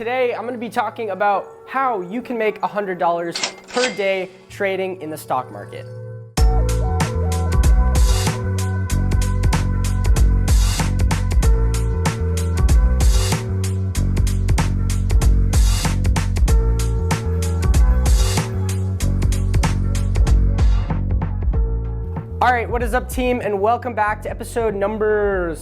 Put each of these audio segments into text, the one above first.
Today, I'm going to be talking about how you can make $100 per day trading in the stock market. All right, what is up, team? And welcome back to episode number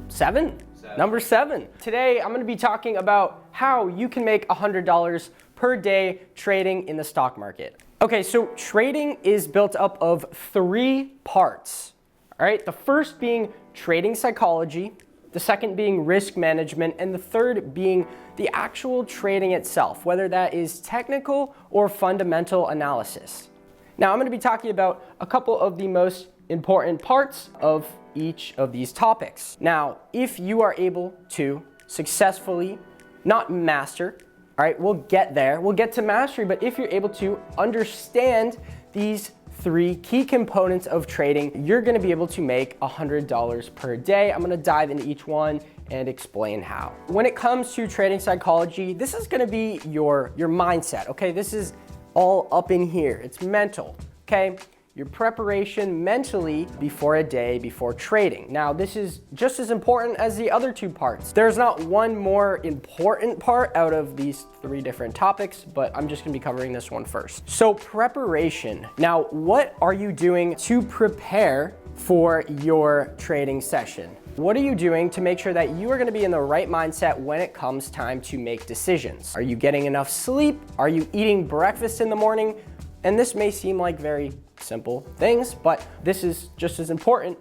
seven. Number 7. Today, I'm going to be talking about how you can make $100 per day trading in the stock market. Okay, so trading is built up of 3 parts. All right, the first being trading psychology, the second being risk management, and the third being the actual trading itself, whether that is technical or fundamental analysis. Now, I'm going to be talking about a couple of the most important parts of each of these topics. Now, if you are able to successfully, not master, all right, we'll get there, we'll get to mastery, but if you're able to understand these 3 key components of trading, you're gonna be able to make $100 per day. I'm gonna dive into each one and explain how. When it comes to trading psychology, this is gonna be your mindset, okay? This is all up in here, it's mental, okay? Your preparation mentally before a day, before trading. Now, this is just as important as the other 2 parts. There's not one more important part out of these 3 different topics, but I'm just gonna be covering this one first. So preparation. Now, what are you doing to prepare for your trading session? What are you doing to make sure that you are gonna be in the right mindset when it comes time to make decisions? Are you getting enough sleep? Are you eating breakfast in the morning? And this may seem like very simple things, but this is just as important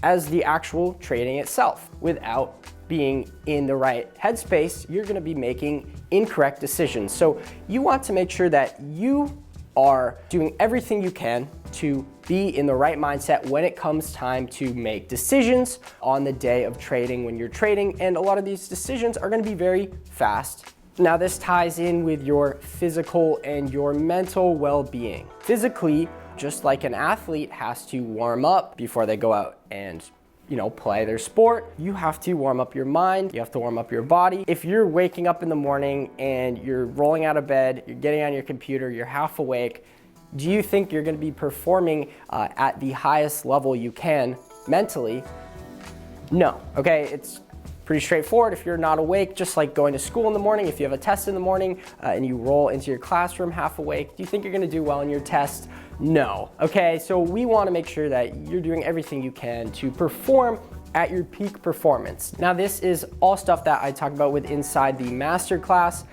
as the actual trading itself. Without being in the right headspace, you're gonna be making incorrect decisions. So you want to make sure that you are doing everything you can to be in the right mindset when it comes time to make decisions on the day of trading when you're trading. And a lot of these decisions are gonna be very fast. Now, this ties in with your physical and your mental well-being. Physically, just like an athlete has to warm up before they go out and, play their sport, you have to warm up your mind, you have to warm up your body. If you're waking up in the morning and you're rolling out of bed, you're getting on your computer, you're half awake, do you think you're gonna be performing at the highest level you can mentally? No, okay? It's pretty straightforward. If you're not awake, just like going to school in the morning, if you have a test in the morning and you roll into your classroom half awake, do you think you're gonna do well in your test? No, okay? So we wanna make sure that you're doing everything you can to perform at your peak performance. Now, this is all stuff that I talk about with inside the masterclass,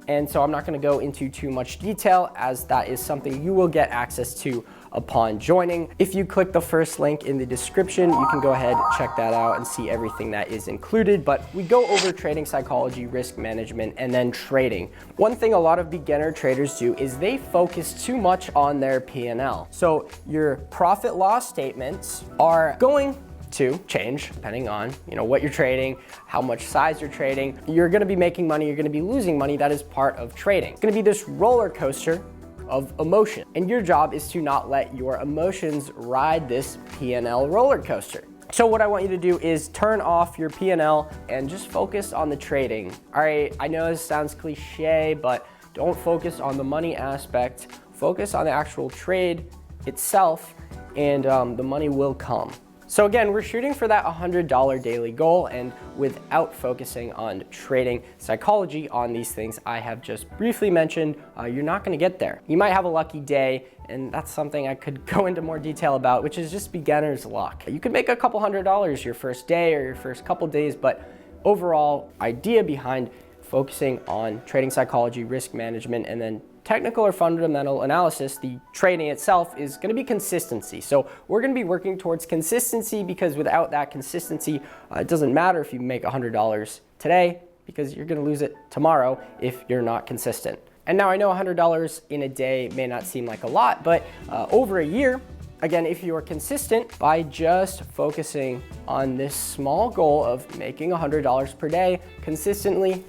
and so I'm not gonna go into too much detail as that is something you will get access to upon joining. If you click the first link in the description, you can go ahead, check that out and see everything that is included. But we go over trading psychology, risk management, and then trading. One thing a lot of beginner traders do is they focus too much on their P&L. So your profit loss statements are going to change depending on what you're trading, how much size you're trading. You're gonna be making money, you're gonna be losing money. That is part of trading. It's gonna be this roller coaster of emotion. And your job is to not let your emotions ride this P&L roller coaster. So what I want you to do is turn off your P&L and just focus on the trading. All right, I know this sounds cliche, but don't focus on the money aspect. Focus on the actual trade itself, and the money will come. So again, we're shooting for that $100 daily goal, and without focusing on trading psychology on these things I have just briefly mentioned, you're not gonna get there. You might have a lucky day, and that's something I could go into more detail about, which is just beginner's luck. You could make a couple $100 your first day or your first couple days, but overall idea behind focusing on trading psychology, risk management, and then technical or fundamental analysis, the trading itself is gonna be consistency. So we're gonna be working towards consistency, because without that consistency, it doesn't matter if you make $100 today, because you're gonna lose it tomorrow if you're not consistent. And now I know $100 in a day may not seem like a lot, but over a year, again, if you are consistent by just focusing on this small goal of making $100 per day consistently,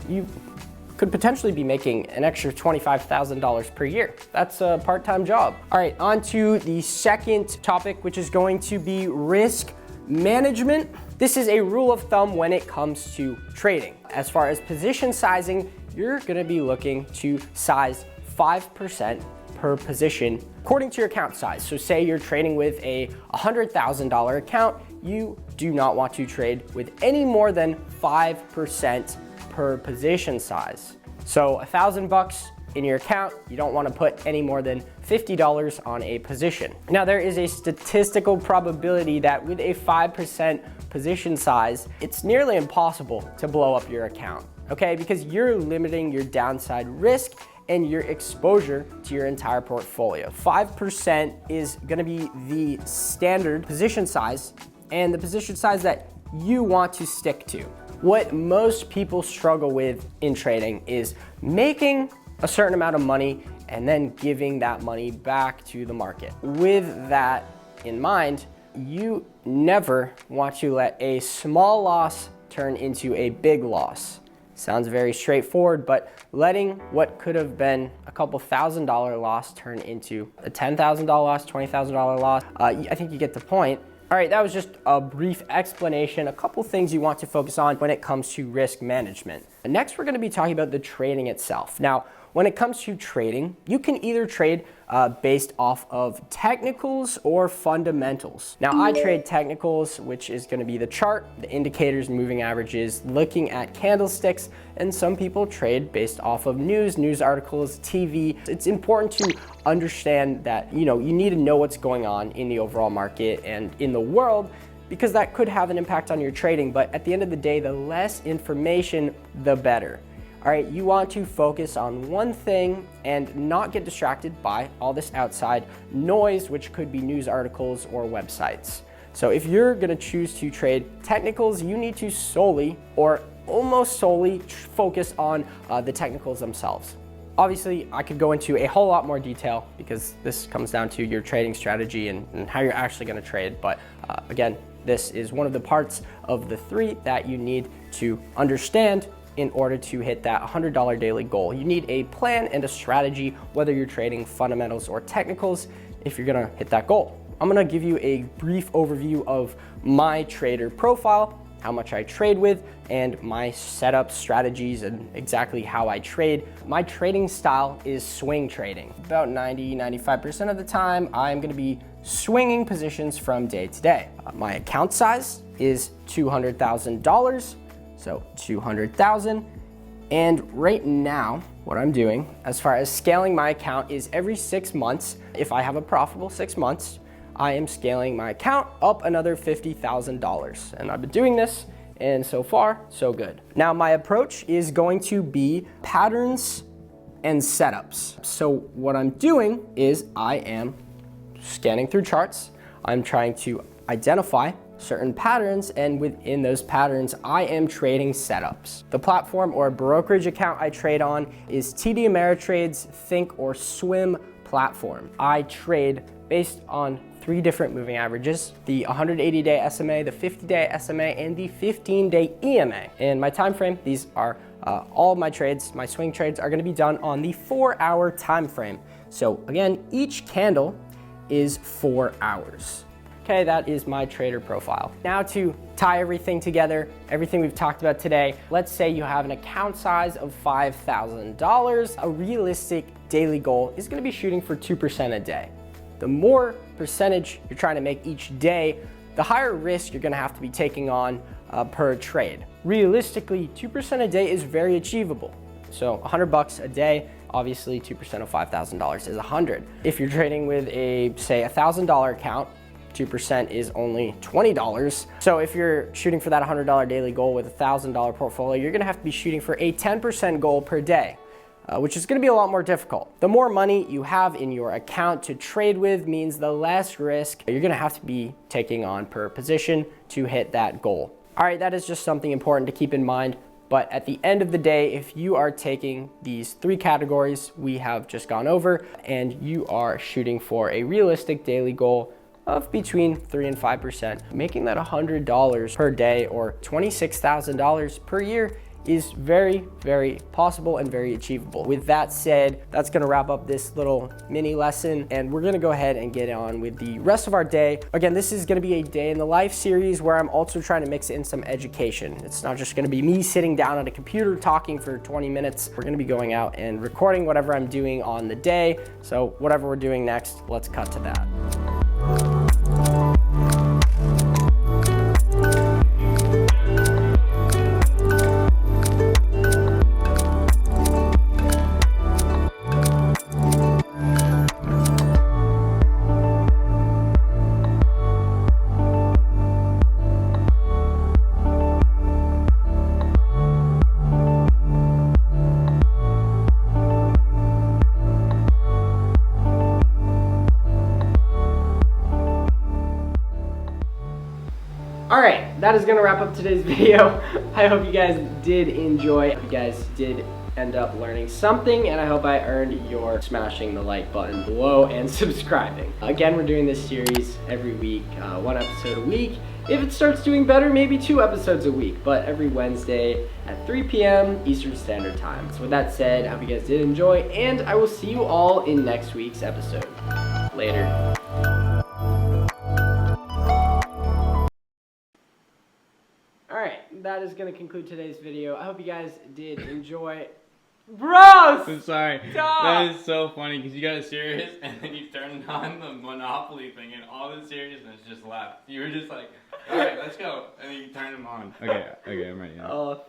you could potentially be making an extra $25,000 per year. That's a part-time job. All right, on to the second topic, which is going to be risk management. This is a rule of thumb when it comes to trading. As far as position sizing, you're gonna be looking to size 5% per position according to your account size. So say you're trading with a $100,000 account, you do not want to trade with any more than 5% per position size. So $1,000 in your account, you don't want to put any more than $50 on a position. Now there is a statistical probability that with a 5% position size, it's nearly impossible to blow up your account, okay? Because you're limiting your downside risk and your exposure to your entire portfolio. 5% is gonna be the standard position size and the position size that you want to stick to. What most people struggle with in trading is making a certain amount of money and then giving that money back to the market. With that in mind, you never want to let a small loss turn into a big loss. Sounds very straightforward, but letting what could have been a couple $1,000 loss turn into a $10,000 loss, $20,000 loss, I think you get the point. All right, that was just a brief explanation, a couple things you want to focus on when it comes to risk management. Next, we're gonna be talking about the trading itself. Now, when it comes to trading, you can either trade based off of technicals or fundamentals. Now, I trade technicals, which is gonna be the chart, the indicators, moving averages, looking at candlesticks, and some people trade based off of news articles, TV. It's important to understand that, you need to know what's going on in the overall market and in the world, because that could have an impact on your trading. But at the end of the day, the less information, the better. All right, you want to focus on one thing and not get distracted by all this outside noise, which could be news articles or websites. So if you're gonna choose to trade technicals, you need to solely or almost solely focus on the technicals themselves. Obviously, I could go into a whole lot more detail because this comes down to your trading strategy and how you're actually gonna trade. But again, this is one of the parts of the 3 that you need to understand in order to hit that $100 daily goal. You need a plan and a strategy, whether you're trading fundamentals or technicals, if you're gonna hit that goal. I'm gonna give you a brief overview of my trader profile, how much I trade with, and my setup strategies and exactly how I trade. My trading style is swing trading. About 95% of the time, I'm gonna be swinging positions from day to day. My account size is $200,000. So 200,000. And right now, what I'm doing as far as scaling my account is every 6 months, if I have a profitable 6 months, I am scaling my account up another $50,000. And I've been doing this, and so far, so good. Now, my approach is going to be patterns and setups. So what I'm doing is I am scanning through charts. I'm trying to identify certain patterns, and within those patterns, I am trading setups. The platform or brokerage account I trade on is TD Ameritrade's Think or Swim platform. I trade based on 3 different moving averages: the 180-day SMA, the 50-day SMA, and the 15-day EMA. And my time frame, these are all of my trades, my swing trades are gonna be done on the 4-hour time frame. So again, each candle is 4 hours. Okay, that is my trader profile. Now to tie everything together, everything we've talked about today, let's say you have an account size of $5,000. A realistic daily goal is gonna be shooting for 2% a day. The more percentage you're trying to make each day, the higher risk you're gonna have to be taking on per trade. Realistically, 2% a day is very achievable. So $100 a day, obviously 2% of $5,000 is 100. If you're trading with a, say, $1,000 account, 2% is only $20. So if you're shooting for that $100 daily goal with a $1,000 portfolio, you're gonna have to be shooting for a 10% goal per day, which is gonna be a lot more difficult. The more money you have in your account to trade with means the less risk you're gonna have to be taking on per position to hit that goal. All right, that is just something important to keep in mind. But at the end of the day, if you are taking these 3 categories we have just gone over, and you are shooting for a realistic daily goal of between 3 and 5%, making that $100 per day or $26,000 per year is very, very possible and very achievable. With that said, that's gonna wrap up this little mini lesson, and we're gonna go ahead and get on with the rest of our day. Again, this is gonna be a day in the life series where I'm also trying to mix in some education. It's not just gonna be me sitting down at a computer talking for 20 minutes. We're gonna be going out and recording whatever I'm doing on the day. So whatever we're doing next, let's cut to that. All right, that is gonna wrap up today's video. I hope you guys did enjoy. I hope you guys did end up learning something, and I hope I earned your smashing the like button below and subscribing. Again, we're doing this series every week, 1 episode a week. If it starts doing better, maybe 2 episodes a week, but every Wednesday at 3 p.m. Eastern Standard Time. So with that said, I hope you guys did enjoy, and I will see you all in next week's episode. Later. Alright, that is going to conclude today's video. I hope you guys did enjoy. Bros! I'm sorry. Stop! That is so funny because you got serious and then you turned on the Monopoly thing and all the seriousness just left. You were just like, alright, let's go. And then you turned them on. Okay, I'm ready now.